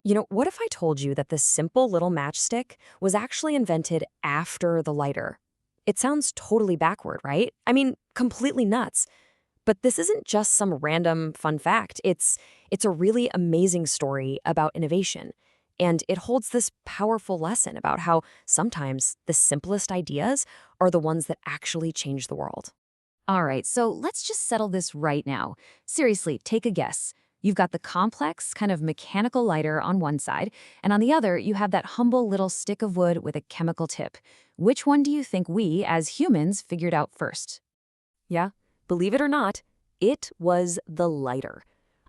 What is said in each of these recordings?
What if I told you that this simple little matchstick was actually invented after the lighter? It sounds totally backward, right? I mean, completely nuts. But this isn't just some random fun fact. It's a really amazing story about innovation. And it holds this powerful lesson about how sometimes the simplest ideas are the ones that actually change the world. All right, so let's just settle this right now. Seriously, take a guess. You've got the complex, kind of mechanical lighter on one side, and on the other, you have that humble little stick of wood with a chemical tip. Which one do you think we, as humans, figured out first? Yeah, believe it or not, it was the lighter.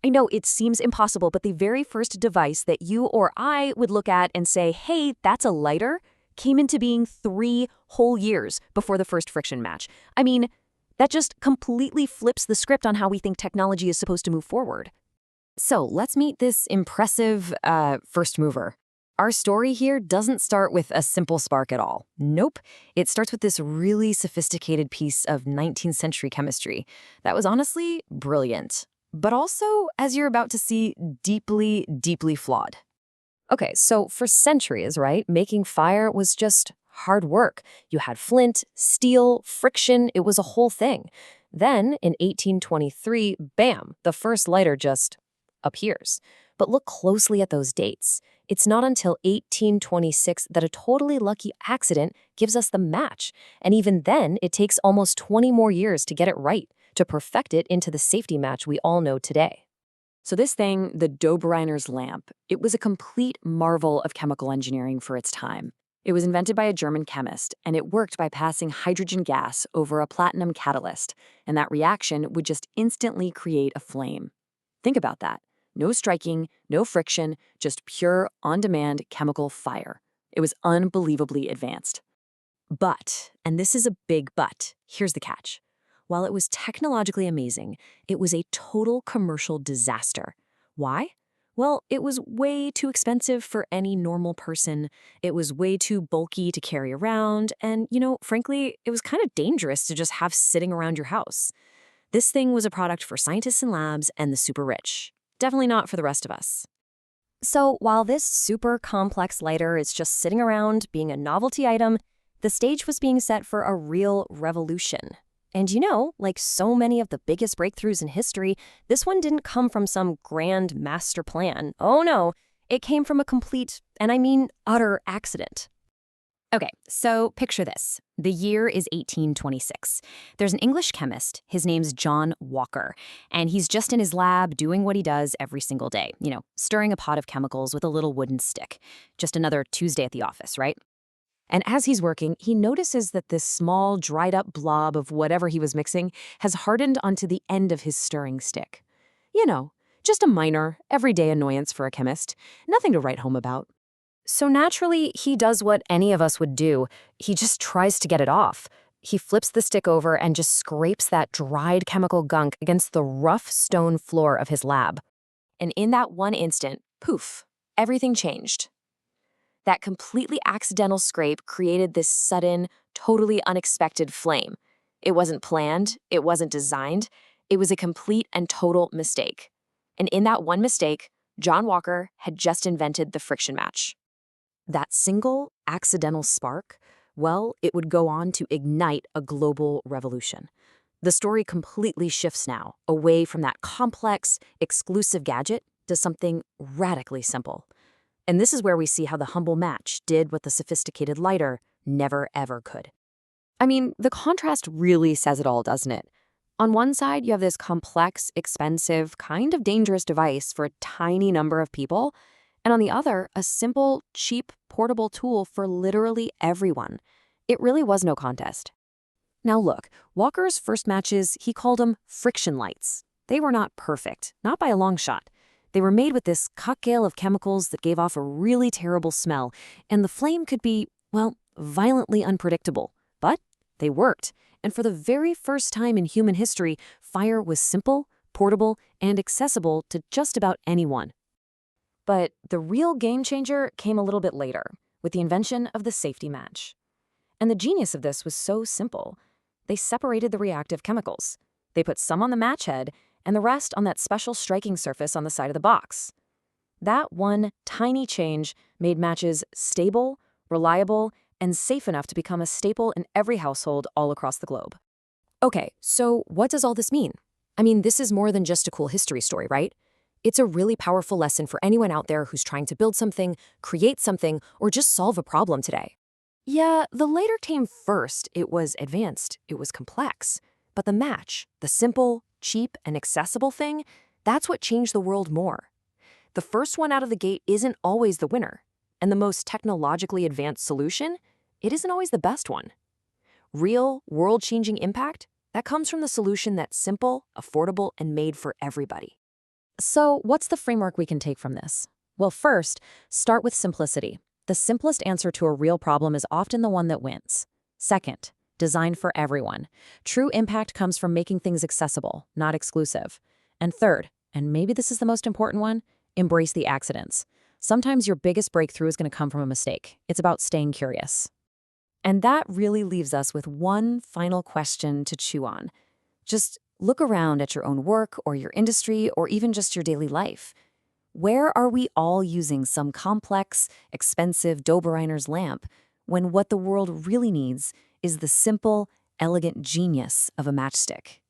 I know it seems impossible, but the very first device that you or I would look at and say, hey, that's a lighter, came into being 3 whole years before the first friction match. I mean, that just completely flips the script on how we think technology is supposed to move forward. So let's meet this impressive first mover. Our story here doesn't start with a simple spark at all. Nope. It starts with this really sophisticated piece of 19th century chemistry that was honestly brilliant, but also, as you're about to see, deeply, deeply flawed. Okay, so for centuries, right, making fire was just hard work. You had flint, steel, friction, it was a whole thing. Then, in 1823, bam, the first lighter just appears. But look closely at those dates. It's not until 1826 that a totally lucky accident gives us the match. And even then, it takes almost 20 more years to get it right, to perfect it into the safety match we all know today. So this thing, the Dobereiner's lamp, it was a complete marvel of chemical engineering for its time. It was invented by a German chemist, and it worked by passing hydrogen gas over a platinum catalyst, and that reaction would just instantly create a flame. Think about that. No striking, no friction, just pure, on-demand chemical fire. It was unbelievably advanced. But, and this is a big but, here's the catch. While it was technologically amazing, it was a total commercial disaster. Why? Well, it was way too expensive for any normal person. It was way too bulky to carry around, and, frankly, it was kind of dangerous to just have sitting around your house. This thing was a product for scientists in labs and the super rich. Definitely not for the rest of us. So while this super complex lighter is just sitting around being a novelty item, the stage was being set for a real revolution. And like so many of the biggest breakthroughs in history, this one didn't come from some grand master plan. Oh no, it came from a complete, and I mean utter accident. Okay, so picture this. The year is 1826. There's an English chemist. His name's John Walker, and he's just in his lab doing what he does every single day, stirring a pot of chemicals with a little wooden stick. Just another Tuesday at the office, right? And as he's working, he notices that this small, dried-up blob of whatever he was mixing has hardened onto the end of his stirring stick. Just a minor, everyday annoyance for a chemist. Nothing to write home about. So naturally, he does what any of us would do. He just tries to get it off. He flips the stick over and just scrapes that dried chemical gunk against the rough stone floor of his lab. And in that one instant, poof, everything changed. That completely accidental scrape created this sudden, totally unexpected flame. It wasn't planned, it wasn't designed, it was a complete and total mistake. And in that one mistake, John Walker had just invented the friction match. That single accidental spark, well, it would go on to ignite a global revolution. The story completely shifts now, away from that complex, exclusive gadget to something radically simple. And this is where we see how the humble match did what the sophisticated lighter never ever could. I mean, the contrast really says it all, doesn't it? On one side, you have this complex, expensive, kind of dangerous device for a tiny number of people, and on the other, a simple, cheap, portable tool for literally everyone. It really was no contest. Now look, Walker's first matches, he called them friction lights. They were not perfect, not by a long shot. They were made with this cocktail of chemicals that gave off a really terrible smell, and the flame could be, well, violently unpredictable. But they worked, and for the very first time in human history, fire was simple, portable, and accessible to just about anyone. But the real game changer came a little bit later, with the invention of the safety match. And the genius of this was so simple. They separated the reactive chemicals. They put some on the match head and the rest on that special striking surface on the side of the box. That one tiny change made matches stable, reliable, and safe enough to become a staple in every household all across the globe. Okay, so what does all this mean? I mean, this is more than just a cool history story, right? It's a really powerful lesson for anyone out there who's trying to build something, create something, or just solve a problem today. Yeah, the later came first. It was advanced, it was complex. But the match, the simple, cheap, and accessible thing, that's what changed the world more. The first one out of the gate isn't always the winner. And the most technologically advanced solution, it isn't always the best one. Real, world-changing impact, that comes from the solution that's simple, affordable, and made for everybody. So, what's the framework we can take from this? Well, first, start with simplicity. The simplest answer to a real problem is often the one that wins. Second, design for everyone. True impact comes from making things accessible, not exclusive. And third, and maybe this is the most important one, embrace the accidents. Sometimes your biggest breakthrough is going to come from a mistake. It's about staying curious. And that really leaves us with one final question to chew on. Just look around at your own work or your industry or even just your daily life. Where are we all using some complex, expensive Dobereiner's lamp when what the world really needs is the simple, elegant genius of a matchstick?